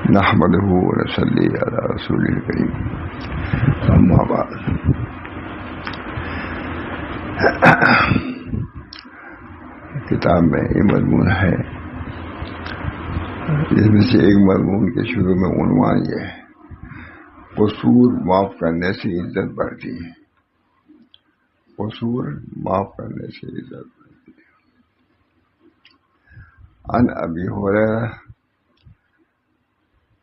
نحمده ونصلي على رسول الكريم اما بعد کتاب میں یہ مضمون ہے جس میں سے ایک مضمون کے شروع میں عنوان یہ ہے قصور معاف کرنے سے عزت بڑھتی ہے. قصور معاف کرنے سے عزت بڑھتی ہے. عن ابی ہریرہ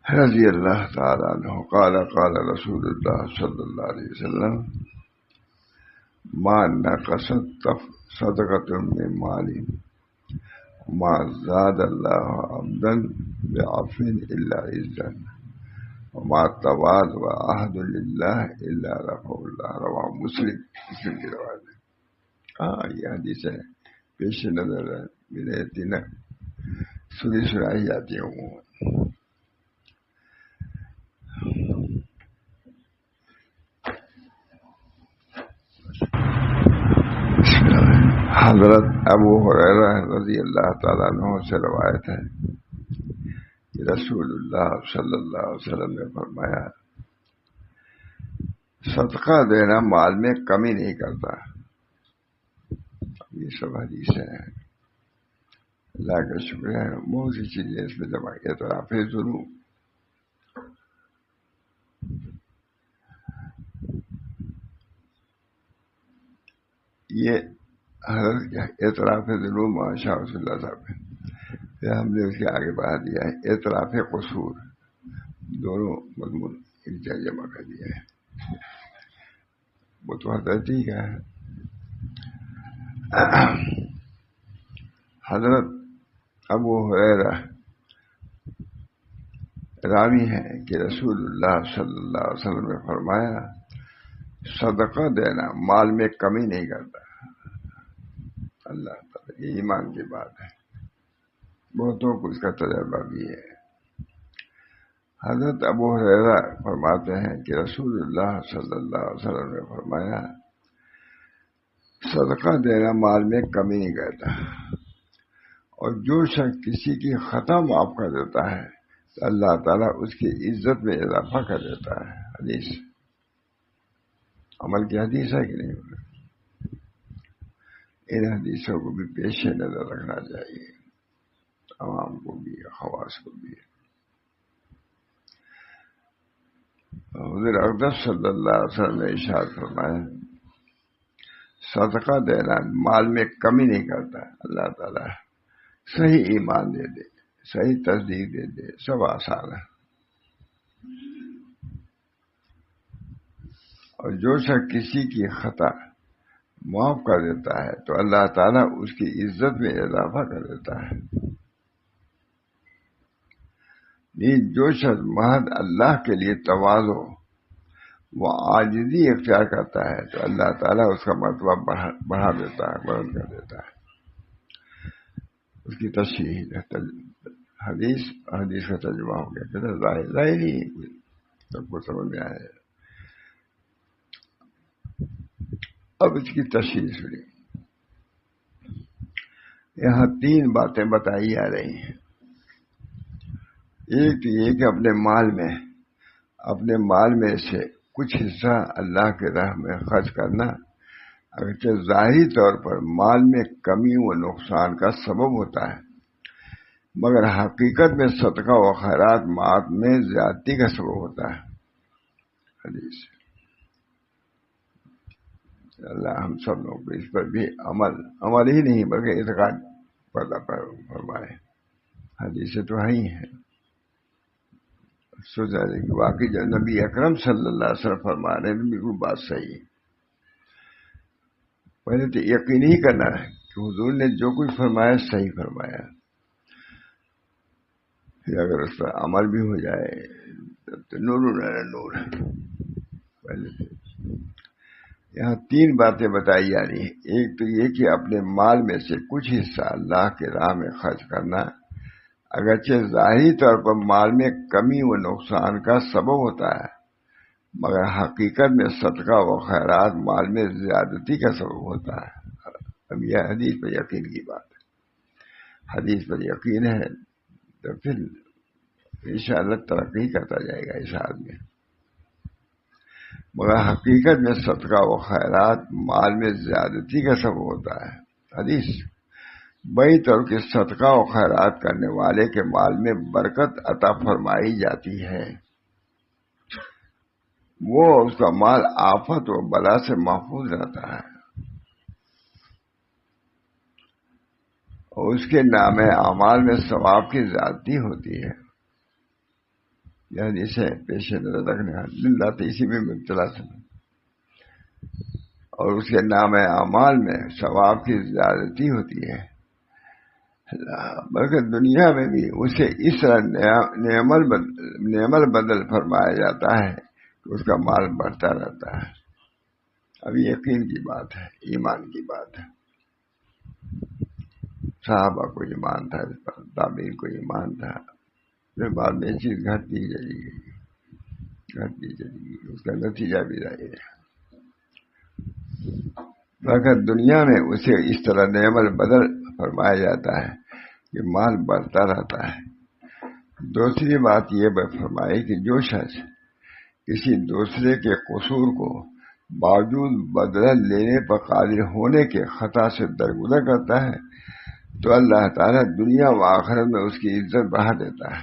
رضی اللہ تعالی عنہ قال قال رسول اللہ صلی اللہ علیہ وسلم ما نقصت صدقة من مال ما زاد اللہ عبدا بعفو الا عزا وما تواضع احد للہ الا رفعه اللہ. رواہ مسلم کی روایت ہے. یہ حدیث ہے پیش نظر میرے دن سنائی جاتی ہے عموماً. حضرت ابو ہریرہ رضی اللہ تعالیٰ عنہ سے روایت ہے کہ رسول اللہ صلی اللہ علیہ وسلم نے فرمایا صدقہ دینا مال میں کمی نہیں کرتا. یہ سب حدیث ہیں. اللہ کا شکر ہے بہت سی چیزیں اس میں جمع کیا. اعتراف ذنوب یہ حضرت اعتراف ذنوب شاہ رسول اللہ صاحب ہے. پھر ہم نے اس کے آگے بڑھا دیا ہے اعتراف قصور. دونوں مضمون ایک جگہ جمع کر دیا ہے. وہ تو حضرت ہی کا ہے. حضرت ابو ہریرہ راوی ہے کہ رسول اللہ صلی اللہ علیہ وسلم نے فرمایا صدقہ دینا مال میں کمی نہیں کرتا. اللہ تعالیٰ یہ ایمان کی بات ہے. بہتوں کو اس کا تجربہ بھی ہے. حضرت ابو ہریرہ فرماتے ہیں کہ رسول اللہ صلی اللہ علیہ وسلم نے فرمایا صدقہ دینا مال میں کمی نہیں کرتا اور جو شخص کسی کی خطا معاف کر دیتا ہے تو اللہ تعالیٰ اس کی عزت میں اضافہ کر دیتا ہے. حدیث عمل کی حدیث ہے کہ نہیں؟ ان حدیثوں کو بھی پیش نظر رکھنا چاہیے, عوام کو بھی خواص کو بھی. حضور اقدس صلی اللہ علیہ وسلم نے ارشاد فرمایا صدقہ دینا مال میں کمی نہیں کرتا. اللہ تعالیٰ صحیح ایمان دے دے, صحیح تصدیق دے دے, سب آسان ہے. اور جو شخص کسی کی خطا معاف کر دیتا ہے تو اللہ تعالیٰ اس کی عزت میں اضافہ کر دیتا ہے. جو شخص محض اللہ کے لیے تواضع و عاجزی اختیار کرتا ہے تو اللہ تعالیٰ اس کا مرتبہ بڑھا دیتا ہے, بلند کر دیتا ہے. اس کی تشریح حدیث کا ترجمہ ہو گیا. کہتے ظاہر ہی سب کو سمجھ میں آئے. اب اس کی تشریح سنی. یہاں 3 باتیں بتائی جا رہی ہیں. ایک تو یہ کہ اپنے مال میں سے کچھ حصہ اللہ کے راہ میں خرچ کرنا اگرچہ ظاہری طور پر مال میں کمی و نقصان کا سبب ہوتا ہے مگر حقیقت میں صدقہ و خیرات مال میں زیادتی کا سبب ہوتا ہے. حدیث اللہ ہم سب لوگ کو اس پر بھی عمل ہی نہیں بلکہ اعتقاد پیدا فرمائے. حدیثیں تو ہی ہیں. سوچا کہ واقعی جو نبی اکرم صلی اللہ علیہ وسلم فرما رہے ہیں بالکل بات صحیح ہے. پہلے تو یقین ہی کرنا ہے کہ حضور نے جو کچھ فرمایا صحیح فرمایا. پھر اگر اس پر عمل بھی ہو جائے تو نور نور. پہلے تو یہاں 3 باتیں بتائی جا رہی ہیں. ایک تو یہ کہ اپنے مال میں سے کچھ حصہ اللہ کے راہ میں خرچ کرنا اگرچہ ظاہری طور پر مال میں کمی و نقصان کا سبب ہوتا ہے مگر حقیقت میں صدقہ و خیرات مال میں زیادتی کا سبب ہوتا ہے. اب یہ حدیث پر یقین کی بات ہے. حدیث پر یقین ہے تو پھر انشاءاللہ ترقی کرتا جائے گا اس آدمی. مگر حقیقت میں صدقہ و خیرات مال میں زیادتی کا سبب ہوتا ہے. حدیث بڑی طور کے صدقہ و خیرات کرنے والے کے مال میں برکت عطا فرمائی جاتی ہے. وہ اس کا مال آفت و بلا سے محفوظ رہتا ہے اور اس کے نام اعمال میں ثواب کی زیادتی ہوتی ہے. یعنی اسے پیش نظر رکھنے کا دل رات اسی میں مبتلا سے، اور اس کے نام اعمال میں ثواب کی زیادتی ہوتی ہے. بلکہ دنیا میں بھی اسے اس طرح نعمل بدل فرمایا جاتا ہے کہ اس کا مال بڑھتا رہتا ہے. اب یقین کی بات ہے، ایمان کی بات ہے. صحابہ کو ایمان تھا، تابعین کو ایمان تھا، پھر بعد میں یہ چیز گھٹتی چلی گئی، اس کا نتیجہ بھی رہے. مگر دنیا میں اسے اس طرح نعمل بدل فرمایا جاتا ہے کہ مال بڑھتا رہتا ہے. دوسری بات یہ فرمائی کہ جو شخص کسی دوسرے کے قصور کو باوجود بدلہ لینے پر قادر ہونے کے خطا سے درگزر کرتا ہے تو اللہ تعالیٰ دنیا و آخرت میں اس کی عزت بڑھا دیتا ہے.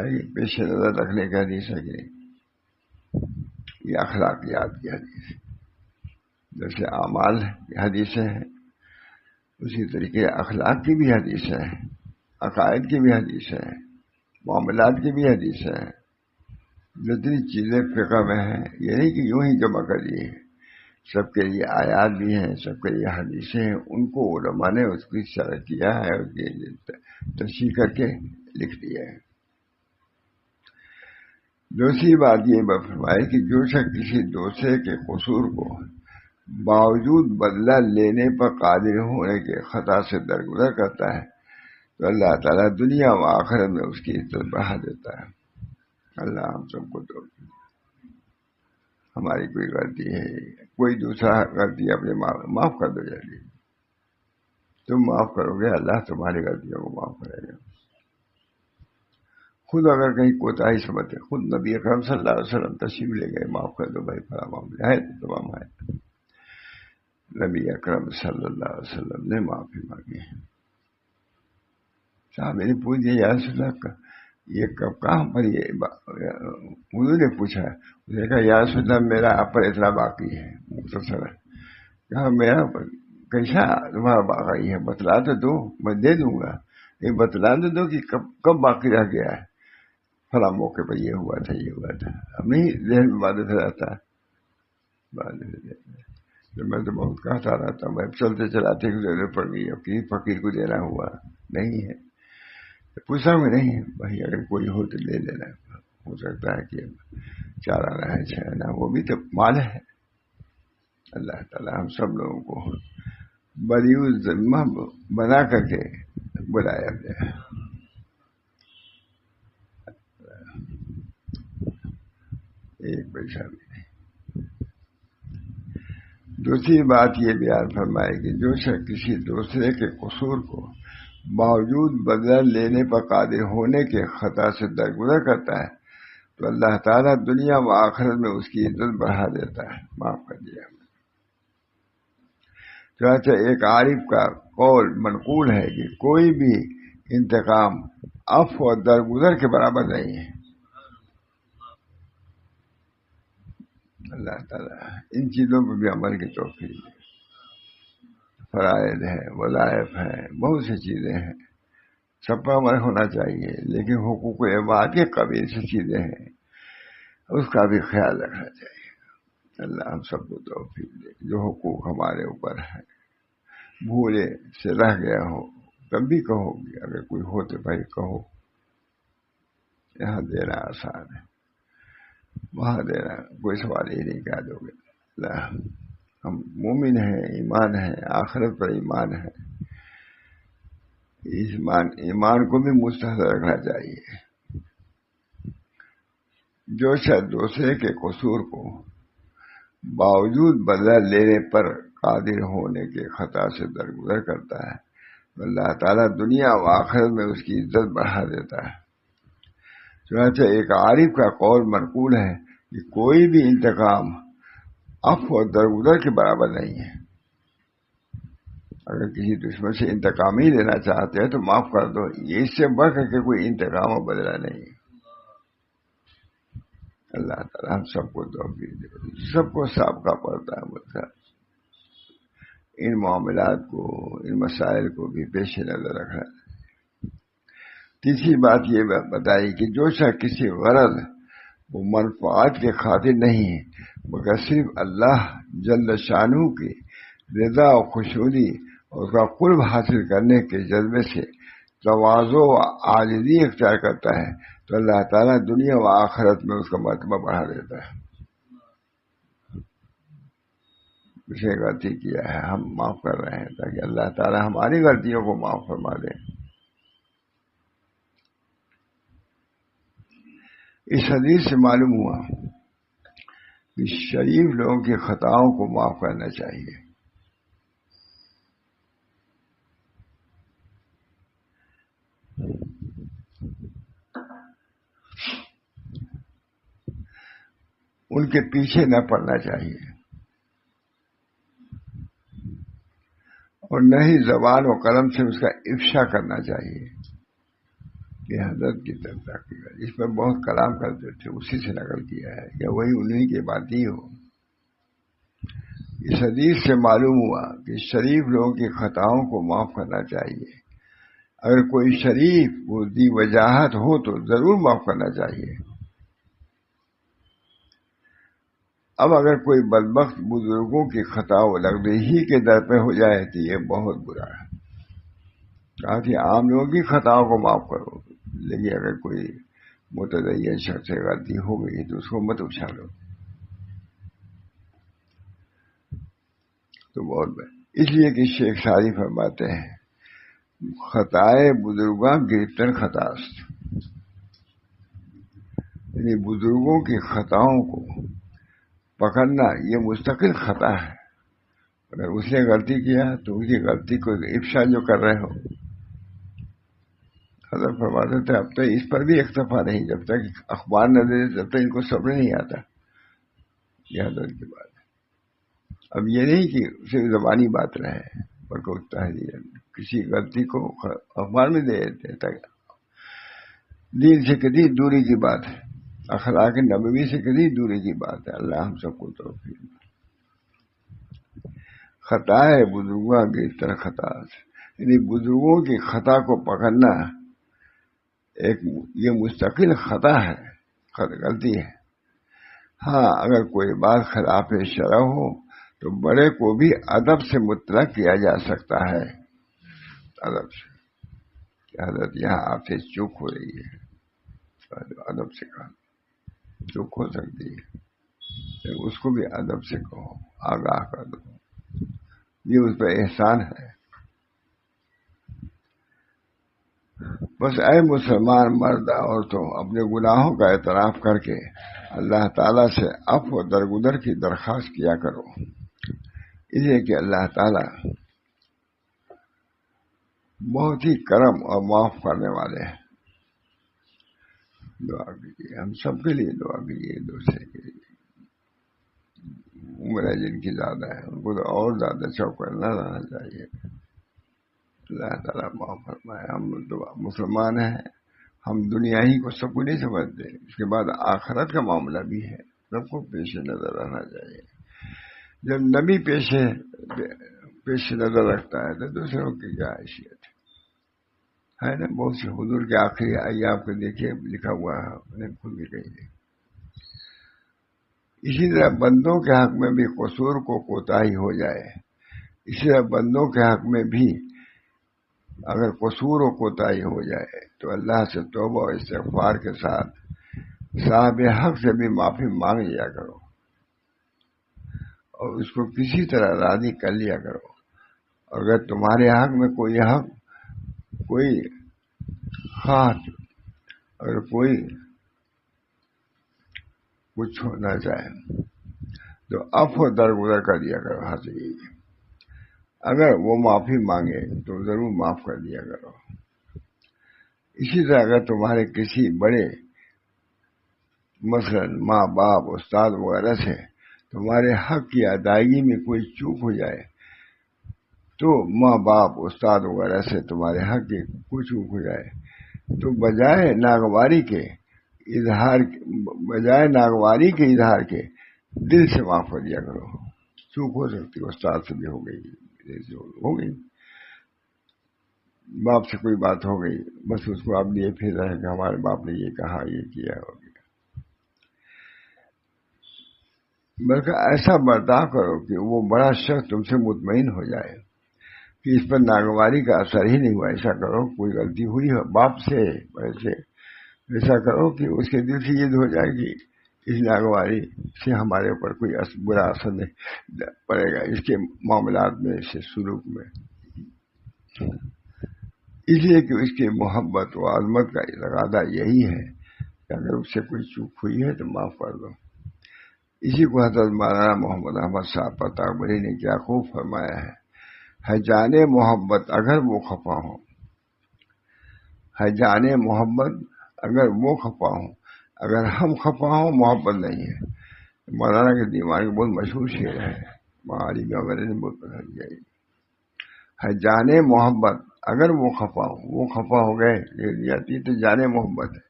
یہ پیش نظر رکھنے کا حدیث ہے کہ یہ اخلاقیات کی حدیث ہے. جیسے اعمال کی حدیثیں ہیں اسی طریقے اخلاق کی بھی حدیث ہے، عقائد کی بھی حدیث ہے، معاملات کی بھی حدیث ہے. جتنی چیزیں فقہ میں ہیں یہ نہیں کہ یوں ہی جمع کر دیے، سب کے لیے آیات بھی ہیں، سب کے لیے حدیثیں ہیں. ان کو علماء نے اس کی شرح کیا ہے اور تشریح کر کے لکھ دیا ہے. دوسری بات یہ فرمائی کہ جو شخص کسی دوسرے کے قصور کو باوجود بدلہ لینے پر قادر ہونے کے خطا سے درگزر کرتا ہے تو اللہ تعالیٰ دنیا و آخرت میں اس کی عزت بڑھا دیتا ہے. اللہ ہم سب کو تو ہماری کوئی غلطی ہے، کوئی دوسرا غلطی اپنے معاف کر دو جلدی. تم معاف کرو گے اللہ تمہاری غلطیوں کو معاف کرے گا. خود اگر کہیں کوتاہی سمجھتے، خود نبی اکرم صلی اللہ علیہ وسلم تشریف لے گئے، معاف کر دو بھائی فلاں معاملہ ہے تو تمام ہے. نبی اکرم صلی اللہ علیہ وسلم نے معافی مانگی. صاحب نے پوچھ دیا یا رسول اللہ یہ کہاں پر انہوں نے پوچھا، اس نے کہا یا رسول اللہ میرا آپ پر اتنا باقی ہے، مختصر ہے. کہا میرا کیسا تمہارا باقی ہے، بتلا تو دو میں دے دوں گا، یہ بتلا تو دو کہ کب باقی رہ گیا ہے. فلاں موقع پر یہ ہوا تھا یہ ہوا تھا. اب نہیں ذہن میں بات رہتا میں تو بہت کہتا رہتا، میں چلتے چلاتے کی ضرورت پڑ گئی، اب کسی فقیر کو دینا ہوا نہیں ہے. پوچھا میں نہیں بھائی اگر کوئی ہو تو لے لینا، ہو سکتا ہے کہ چارہ رہے چھنا، وہ بھی تو مال ہے. اللہ تعالیٰ ہم سب لوگوں کو بریء ذمہ بنا کر کے بلایا گیا. ایک پیسہ بھی نہیں. دوسری بات یہ بیان فرمائے کہ جو شخص کسی دوسرے کے قصور کو باوجود بدلہ لینے پر قادر ہونے کے خطا سے درگزر کرتا ہے تو اللہ تعالیٰ دنیا و آخرت میں اس کی عزت بڑھا دیتا ہے، معاف کر دیا. چنانچہ ایک عارف کا قول منقول ہے کہ کوئی بھی انتقام عفو اور درگزر کے برابر نہیں ہے. اللہ تعالیٰ ان چیزوں پہ بھی عمل کی توفیق ہے. فرائض ہے، وظائف ہے، بہت سی چیزیں ہیں، سب پر عمل ہونا چاہیے، لیکن حقوق عباد کے قبیل سے چیزیں ہیں اس کا بھی خیال رکھنا چاہیے. اللہ ہم سب کو توفیق دے. جو حقوق ہمارے اوپر ہے بھولے سے رہ گیا ہو تب بھی کہو گے، اگر کوئی ہو تو بھائی کہو. یہاں دینا آسان ہے، وہاں دینا کوئی سوال ہی نہیں کہہ دو گے. اللہ ہم مومن ہیں، ایمان ہے، آخرت پر ایمان ہے. ایمان کو بھی مستحضر رکھنا چاہیے. جو شخص دوسرے کے قصور کو باوجود بدلہ لینے پر قادر ہونے کے خطا سے درگزر کرتا ہے اللہ تعالیٰ دنیا و آخرت میں اس کی عزت بڑھا دیتا ہے۔ چنانچہ ایک عارف کا قول منقول ہے کہ کوئی بھی انتقام عفو اور درگزر کے برابر نہیں ہے۔ اگر کسی دشمن سے انتقام ہی لینا چاہتے ہیں تو معاف کر دو، یہ اس سے بڑھ کر کے کوئی انتقام و بدلہ نہیں ہے۔ اللہ تعالیٰ ہم سب کو توفیق دے، سب کو سابقہ پڑتا ہے مطلب ان معاملات کو، ان مسائل کو بھی پیش نظر رکھنا۔ تیسری بات یہ بتائی کہ جو شخص کسی غرض و منفعات کے خاطر نہیں ہے مگر صرف اللہ جل شانہ کی رضا و خوشنودی اور اس کا قرب حاصل کرنے کے جذبے سے تواضع و عاجزی اختیار کرتا ہے تو اللہ تعالیٰ دنیا و آخرت میں اس کا مرتبہ بڑھا دیتا ہے۔ اسے غلطی کیا ہے ہم معاف کر رہے ہیں تاکہ اللہ تعالیٰ ہماری غلطیوں کو معاف فرما دے۔ اس حدیث سے معلوم ہوا کہ شریف لوگوں کی خطاؤں کو معاف کرنا چاہیے۔ ان کے پیچھے نہ پڑنا چاہیے اور نہ ہی زبان و قلم سے اس کا افشا کرنا چاہیے۔ یہ حضرت کی طرف تحقیق اس پر بہت کلام کرتے تھے، اسی سے نقل کیا ہے کہ وہی انہی کی بات ہی ہو۔ اس حدیث سے معلوم ہوا کہ شریف لوگوں کی خطاؤں کو معاف کرنا چاہیے۔ اگر کوئی شریف وہ دی وجاہت ہو تو ضرور معاف کرنا چاہیے۔ اب اگر کوئی بدبخت بزرگوں کی خطا و لغزشی کے در پہ ہو جائے تو یہ بہت برا ہے۔ کہا کہ عام لوگوں کی خطاؤں کو معاف کرو، لیکن اگر کوئی متدین شخص سے غلطی ہو گئی تو اس کو مت اچھالو تو بہت بڑا۔ اس لیے کہ شیخ سعدی فرماتے ہیں خطائے بزرگاں گرفتن خطاست، یعنی بزرگوں کی خطاؤں کو پکڑنا یہ مستقل خطا ہے۔ اگر اس نے غلطی کیا تو اس کی غلطی کو افشا جو کر رہے ہو، حضرت فرماتے تھے اب تک اس پر بھی اکتفا نہیں، جب تک اخبار نہ دے جب تک ان کو صبر نہیں آتا۔ یہ حضرت کی بات ہے۔ اب یہ نہیں کہ صرف زبانی بات رہے پر کو تحریر کسی غلطی کو اخبار میں دے دیتے تک دین سے کدی دوری کی بات ہے، اخلاق نبوی سے کدی دوری کی بات ہے۔ اللہ ہم سب کو توفیق دے۔ خطا ہے بزرگوں کی طرح خطا، یعنی بزرگوں کی خطا کو پکڑنا ایک یہ مستقل خطا ہے، غلطی ہے۔ ہاں اگر کوئی بات خلاف شرع ہو تو بڑے کو بھی ادب سے مطلق کیا جا سکتا ہے، ادب سے۔ حضرت یہاں آپ سے چوک ہو رہی ہے، ادب سے کہا چوک ہو سکتی ہے، اس کو بھی ادب سے کہو، آگاہ کر دو، یہ اس پہ احسان ہے۔ بس اے مسلمان مرد عورتوں اپنے گناہوں کا اعتراف کر کے اللہ تعالیٰ سے عفو و درگزر کی درخواست کیا کرو، اس لیے کہ اللہ تعالیٰ بہت ہی کرم اور معاف کرنے والے ہیں۔ دعا کیجیے، ہم سب کے لیے دعا کیجیے، ایک دوسرے کے لیے۔ عمر جن کی زیادہ ہے ان کو تو اور زیادہ چوکر نہ رہنا چاہیے۔ اللہ تعالیٰ معاف فرمائے۔ ہم مسلمان ہیں، ہم دنیا ہی کو سب کو نہیں سمجھتے، اس کے بعد آخرت کا معاملہ بھی ہے، سب کو پیش نظر رہنا چاہیے۔ جب نبی پیش نظر رکھتا ہے تو دوسروں کی کیا حیثیت ہے نا۔ بہت سے حضور کے آخری ایام کو دیکھیے لکھا ہوا ہے، انہیں خود بھی کہیں۔ اسی طرح بندوں کے حق میں بھی قصور کو کوتاہی ہو جائے، اسی طرح بندوں کے حق میں بھی اگر قصور و کوتاہی ہو جائے تو اللہ سے توبہ و استغفار کے ساتھ صاحب حق سے بھی معافی مانگ لیا کرو اور اس کو کسی طرح راضی کر لیا کرو۔ اگر تمہارے حق میں کوئی خواہ اگر کوئی کچھ ہونا چاہے تو عفو درگزر کر دیا کرو، حاصل اگر وہ معافی مانگے تو ضرور معاف کر دیا کرو۔ اسی طرح اگر تمہارے کسی بڑے مثلاً ماں باپ استاد وغیرہ سے تمہارے حق کی ادائیگی میں کوئی چوک ہو جائے، تو ماں باپ استاد وغیرہ سے تمہارے حق کی کوئی چوک ہو جائے تو بجائے ناگواری کے اظہار کے دل سے معاف کر دیا کرو۔ چوک ہو سکتی استاد سے بھی ہو گئی، باپ سے کوئی بات ہو گئی، بس اس کو آپ لیے پھر رہے کہ ہمارے باپ نے یہ کہا، یہ کیا ہو گیا، بلکہ ایسا برتاؤ کرو کہ وہ بڑا شخص تم سے مطمئن ہو جائے کہ اس پر ناگواری کا اثر ہی نہیں ہوا۔ ایسا کرو، کوئی غلطی ہوئی ہو باپ سے ویسے ایسا کرو کہ اس کے دل سے یہ ہو جائے کہ اس ناگواری سے ہمارے اوپر کوئی برا اثر نہیں پڑے گا، اس کے معاملات میں، اس کے سلوک میں، اس لیے کہ اس کی محبت و عظمت کا ارادہ یہی ہے کہ اگر اس سے کوئی چوک ہوئی ہے تو معاف کر دو۔ اسی کو حضرت مولانا محمد احمد صاحب پتاکبری نے کیا خوب فرمایا ہے جانے محبت اگر وہ خفا ہو، ہے جانے محبت اگر وہ خفا ہو، اگر ہم خفا ہوں محبت نہیں ہے۔ مولانا کے دیوان کے بہت مشہور شعر ہے، معالی میں وغیرہ نے بہت پسند کیا ہے جانے محبت اگر وہ خفا ہو، وہ خفا ہو گئے یہ تو جانے محبت ہے،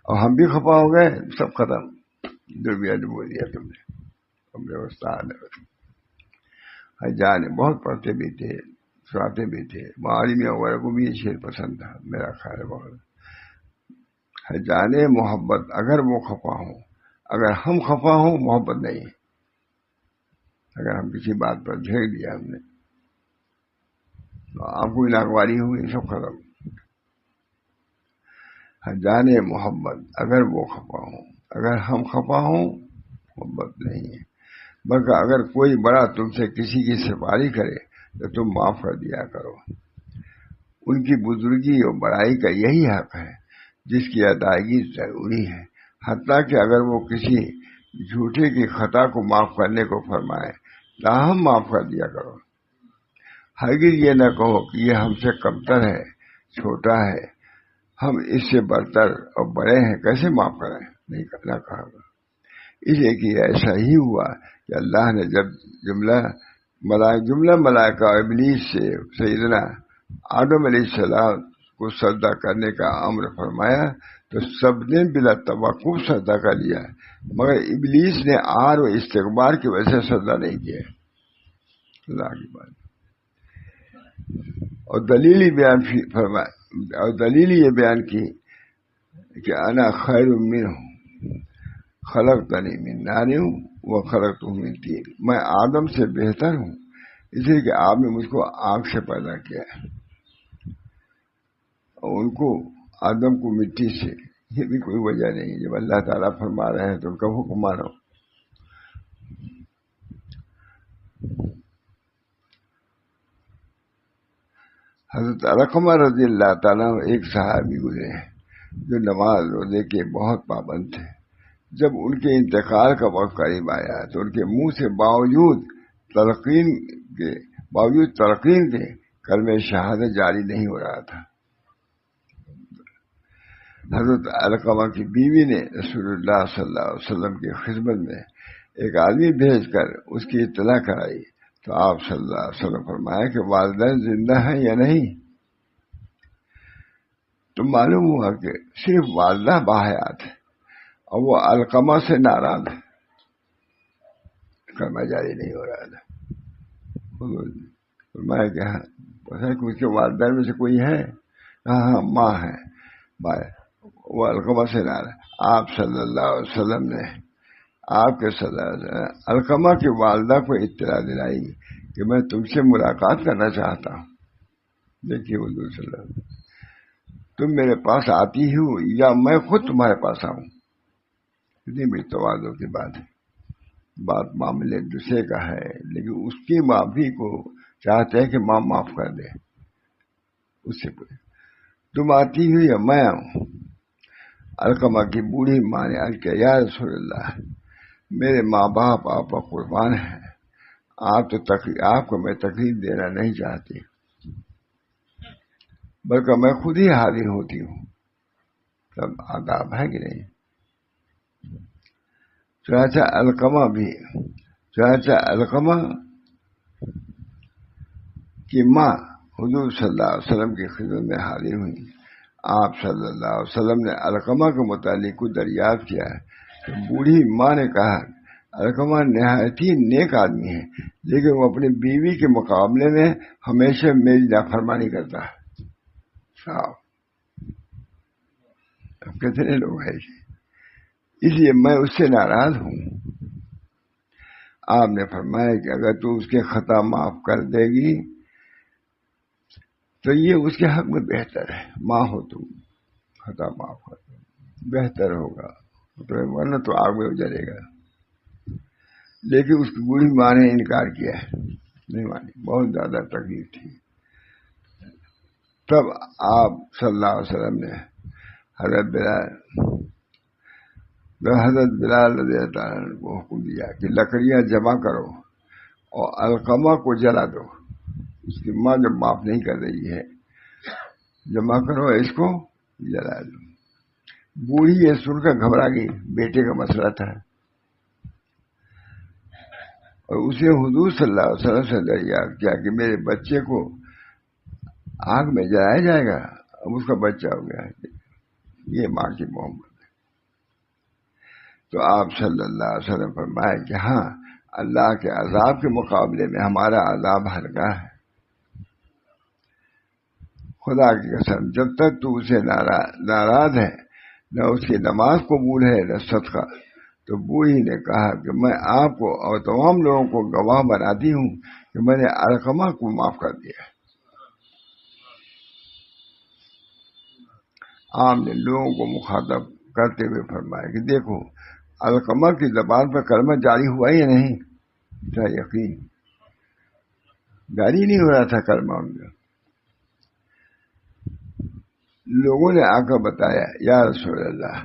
اور ہم بھی خفا ہو گئے، سب ختم، دربیا بول دیا تم نے، تم نے استاد ہے جانے بہت پڑھتے بھی تھے، سناتے بھی تھے، معالی میں وغیرہ کو بھی یہ شعر پسند تھا، میرا خیال ہے بہت ہے جانے محبت اگر وہ خفا ہوں، اگر ہم خفا ہوں محبت نہیں، اگر ہم کسی بات پر جھیک دیا ہم نے، آپ کو ناگواری ہوئی، سب ختم۔ ہے جانے محبت اگر وہ خفا ہوں، اگر ہم خفا ہوں محبت نہیں ہے، بلکہ اگر کوئی بڑا تم سے کسی کی سفارش کرے تو تم معاف کر دیا کرو۔ ان کی بزرگی اور بڑائی کا یہی حق ہے جس کی ادائیگی ضروری ہے، حتیٰ کہ اگر وہ کسی جھوٹے کی خطا کو معاف کرنے کو فرمائے تاہم معاف کر دیا کرو۔ ہرگز یہ نہ کہو کہ یہ ہم سے کمتر ہے، چھوٹا ہے، ہم اس سے برتر اور بڑے ہیں، کیسے معاف کریں، نہیں کرنا کہا گا۔ اس لیے کہ ایسا ہی ہوا کہ اللہ نے جب جملہ ملائکہ اور ابلیس سے سیدنا آدم علیہ السلام کو سجدہ کرنے کا امر فرمایا تو سب نے بلا توقف سجدہ کر لیا، مگر ابلیس نے آر و استکبار کی وجہ سے سجدہ نہیں کیا۔ اللہ کی بات، اور دلیل یہ بیان کی کہ انا خیر منہ خلقتنی من نار وخلقتہ من طین، میں آدم سے بہتر ہوں اس لیے کہ آپ نے مجھ کو آگ سے پیدا کیا ہے اور ان کو آدم کو مٹی سے، یہ بھی کوئی وجہ نہیں۔ جب اللہ تعالیٰ فرما رہے ہیں تو ان کا حکم مانو۔ حضرت علقمہ رضی اللہ تعالیٰ ایک صحابی گزرے ہیں جو نماز روزے کے بہت پابند تھے۔ جب ان کے انتقال کا وقت قریب آیا تو ان کے منہ سے باوجود تلقین کے کلمہ شہادت جاری نہیں ہو رہا تھا۔ حضرت علقمہ کی بیوی نے رسول اللہ صلی اللہ علیہ وسلم کی خدمت میں ایک آدمی بھیج کر اس کی اطلاع کرائی تو آپ صلی اللہ علیہ وسلم فرمایا کہ والدین زندہ ہیں یا نہیں؟ تو معلوم ہوا کہ صرف والدہ باحیات ہے اور وہ علقمہ سے ناراض ہے، کلمہ جاری نہیں ہو رہا تھا۔ فرمایا کہ ہاں اس کے والدین میں سے کوئی ہے؟ ہاں ماں ہے، وہ علقمہ سے ناراض۔ آپ صلی اللہ علیہ وسلم نے آپ کے صلی اللہ علیہ وسلم علقمہ کی والدہ کو اطلاع دلائی کہ میں تم سے ملاقات کرنا چاہتا ہوں۔ دیکھیے حضور صلی اللہ علیہ وسلم، تم میرے پاس آتی ہو یا میں خود تمہارے پاس آؤں؟ اتنی بھی تواضع کی بات ہے، بات معاملے دوسرے کا ہے لیکن اس کی معافی کو چاہتے ہیں کہ ماں معاف کر دے، اس سے پوچھے تم آتی ہو یا میں آؤں؟ علقمہ کی بوڑھی ماں نے عرض کیا یا رسول اللہ، میرے ماں باپ آپ پر قربان ہیں، آپ کو میں تکلیف دینا نہیں چاہتی، بلکہ میں خود ہی حاضر ہوتی ہوں. تب آداب ہے کہ نہیں؟ چنانچہ علقمہ کی ماں حضور صلی اللہ علیہ وسلم کی خدمت میں حاضر ہوئی. آپ صلی اللہ علیہ وسلم نے علقمہ کے متعلق کچھ دریافت کیا کہ بوڑھی ماں نے کہا علقمہ نہایت ہی نیک آدمی ہے، لیکن وہ اپنی بیوی کے مقابلے میں ہمیشہ میری نافرمانی کرتا ہے. صاحب اب کتنے لوگ ہیں، اس لیے میں اس سے ناراض ہوں. آپ نے فرمایا کہ اگر تو اس کے خطا معاف کر دے گی تو یہ اس کے حق میں بہتر ہے. ماں ہو تم، خطا معاف کر دو بہتر ہوگا، ورنہ تو آگ میں جلے گا. لیکن اس کی بوڑھی ماں نے انکار کیا ہے، نہیں مانی، بہت زیادہ تکلیف تھی. تب آپ صلی اللہ علیہ وسلم نے حضرت بلال رضی اللہ عنہ کو حکم دیا کہ لکڑیاں جمع کرو اور علقمہ کو جلا دو. اس کی ماں جب معاف نہیں کر رہی ہے، جمع کرو، اس کو جلا دو. بوڑھی یہ سن کر گھبرا گئی، بیٹے کا مسئلہ تھا، اور اسے حضور صلی اللہ علیہ وسلم سے دریافت کیا کہ میرے بچے کو آگ میں جلایا جائے گا. اب اس کا بچہ ہو گیا. یہ ماں کی محبت. تو آپ صلی اللہ علیہ وسلم فرمائے کہ ہاں، اللہ کے عذاب کے مقابلے میں ہمارا عذاب ہلکا ہے. خدا کی قسم، جب تک تو اسے ناراض ہے، نہ اس کی نماز قبول ہے نہ صدقہ. تو بوڑھی نے کہا کہ میں آپ کو اور تمام لوگوں کو گواہ بناتی ہوں کہ میں نے علقمہ کو معاف کر دیا. آپ نے لوگوں کو مخاطب کرتے ہوئے فرمایا کہ دیکھو، علقمہ کی زبان پر کلمہ جاری ہوا یا نہیں؟ کیا یقین جاری نہیں ہو رہا تھا کلمہ ان کا. لوگوں نے آ کر بتایا یا رسول اللہ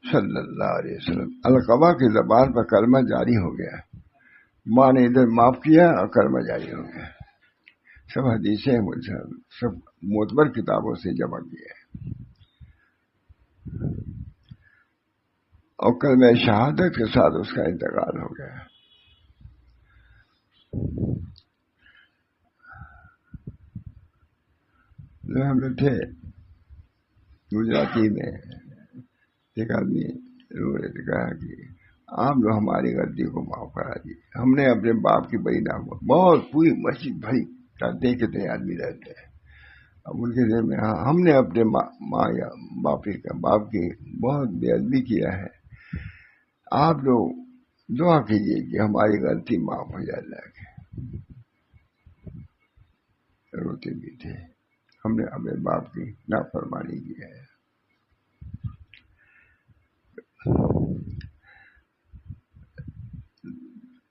صلی اللہ علیہ وسلم، علقمہ کی زبان پر کلمہ جاری ہو گیا. ماں نے ادھر معاف کیا اور کلمہ جاری ہو گیا. سب حدیثیں مجھے سب معتبر کتابوں سے جمع کیا ہے. اور کلمہ شہادت کے ساتھ اس کا انتقال ہو گیا. ہم لوگ تھے گجراتی میں، ایک آدمی رو رہے تھے، کہا کہ آپ لوگ ہماری غلطی کو معاف کرا دیے. ہم نے اپنے باپ کی بڑی نام بہت پوری مسجد بھری کرتے کتنے آدمی رہتے ہیں. اب ان کے ذہن میں ہم نے اپنے ماں یا باپ کی بہت بے ادبی کیا ہے. آپ لوگ دعا کیجیے کہ ہماری غلطی معاف ہو جائے. اللہ کے روتے بھی تھے، ہم نے اپنے باپ کی نافرمانی کی ہے.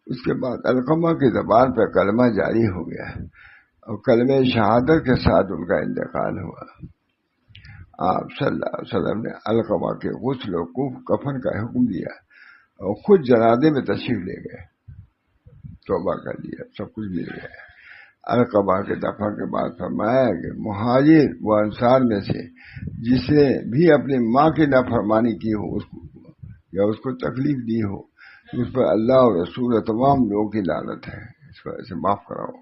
اس کے بعد علقمہ کی زبان پر کلمہ جاری ہو گیا اور کلمہ شہادت کے ساتھ ان کا انتقال ہوا. آپ صلی اللہ علیہ وسلم نے علقمہ کے غسل و کفن کا حکم دیا اور خود جنازے میں تشریف لے گئے. توبہ کر لیا، سب کچھ مل گیا. علقمہ کے دفن کے بعد فرمایا کہ مہاجر و انصار میں سے جس نے بھی اپنی ماں کی نافرمانی کی ہو یا اس کو تکلیف دی ہو، اس پر اللہ اور رسول اور تمام لوگوں کی لعنت ہے. اس کو ایسے معاف کراؤ.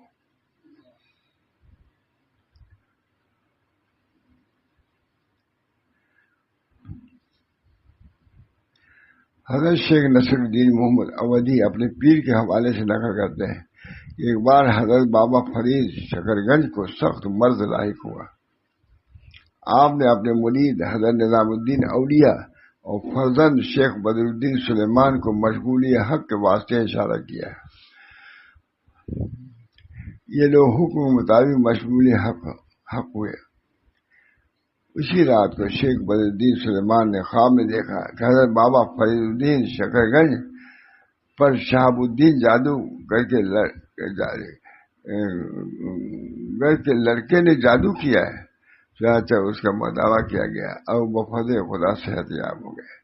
حضرت شیخ نصر الدین محمد اودھی اپنے پیر کے حوالے سے نقل کرتے ہیں کہ ایک بار حضرت بابا فرید شکر گنج کو سخت مرض لاحق ہوا. آپ نے اپنے مرید حضرت نظام الدین اولیاء اور فرزند شیخ بدر الدین سلیمان کو مشغولی حق کے واسطے اشارہ کیا. یہ لوگ حکم مطابق مشغولی حق ہوئے. اسی رات کو شیخ بدر الدین سلیمان نے خواب میں دیکھا کہ حضرت بابا فرید الدین شکر گنج پر شہاب الدین جادو گر کے لڑکے نے جادو کیا ہے. چنانچہ اس کا مداوع کیا گیا اور بفضل خدا صحت یاب ہو گئے.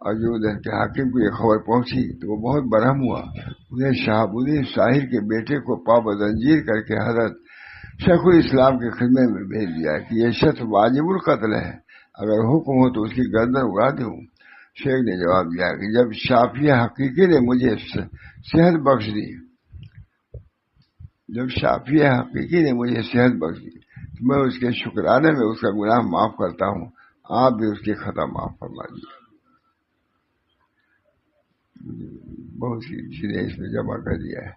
اور جو ادھر کے حاکم کو یہ خبر پہنچی تو وہ بہت برہم ہوا. انہیں شہاب الدین طاہر کے بیٹے کو پا زنجیر کر کے حضرت شیخ الاسلام کی خدمت میں بھیج دیا کہ یہ شخص واجب القتل ہے، اگر حکم ہو تو اس کی گردن اڑا دوں. شیخ نے جواب دیا کہ جب شافیہ حقیقی نے مجھے صحت بخش دی، جب شافیہ حقیقی نے مجھے صحت بخش دی تو میں اس کے شکرانے میں اس کا گناہ معاف کرتا ہوں، آپ بھی اس کی خطا معاف فرما دیجیے. بہت سی چیزیں اس میں جمع کر دیا ہے.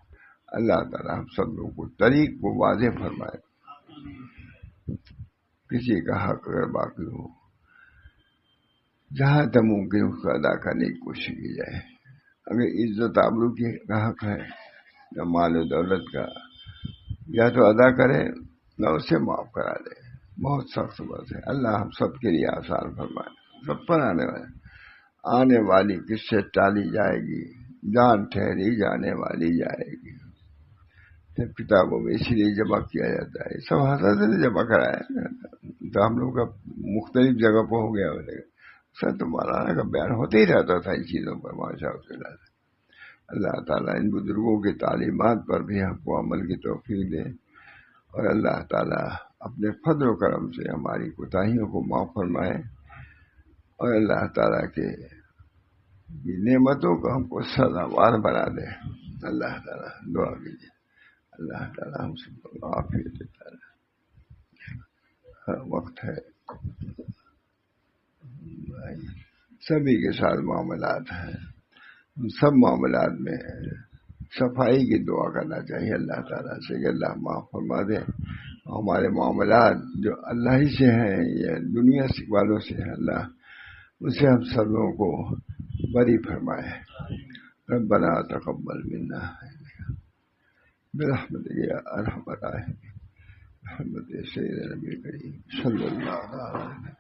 اللہ تعالیٰ ہم سب لوگوں کو طریق کو واضح فرمائے. کسی کا حق اگر باقی ہو جہاں تک ممکن اس کو ادا کرنے کی کوشش کی جائے. اگر عزت آبرو کا حق ہے یا مال و دولت کا، یا تو ادا کرے نہ اسے معاف کرا دے. بہت سخت بات ہے. اللہ ہم سب کے لیے آسان فرمائے. سب پر آنے والی کس سے ٹالی جائے گی، جان ٹھہری جانے والی جائے گی. کتابوں میں اسی لیے جمع کیا جاتا ہے. سب حضرت نے جمع کرایا تو ہم لوگ کا مختلف جگہ پہ ہو گیا. سر تو مولانا کا بیان ہوتے ہی رہتا تھا ان چیزوں پر. ماشاء اللہ. اللہ تعالیٰ ان بزرگوں کی تعلیمات پر بھی ہم کو عمل کی توفیق دے، اور اللہ تعالیٰ اپنے فضل و کرم سے ہماری کوتاہیوں کو معاف فرمائے، اور اللہ تعالیٰ کے نعمتوں کو ہم کو سزاوار بنا دے. اللہ تعالیٰ دعا کیجیے. اللہ تعالیٰ ہم سب کو عافیت دیتا ہے. وقت ہے سبھی کے ساتھ معاملات ہیں. سب معاملات میں صفائی کی دعا کرنا چاہیے اللہ تعالیٰ سے کہ اللہ معاف فرما دے. ہمارے معاملات جو اللہ ہی سے ہیں یا دنیا والوں سے ہیں، اللہ اسے ہم سب لوگوں کو بری فرمائے. ربنا تقبل منا برحمتک یا ارحم الراحمین، رحمت سید نبی کریم صلی اللہ علیہ وسلم.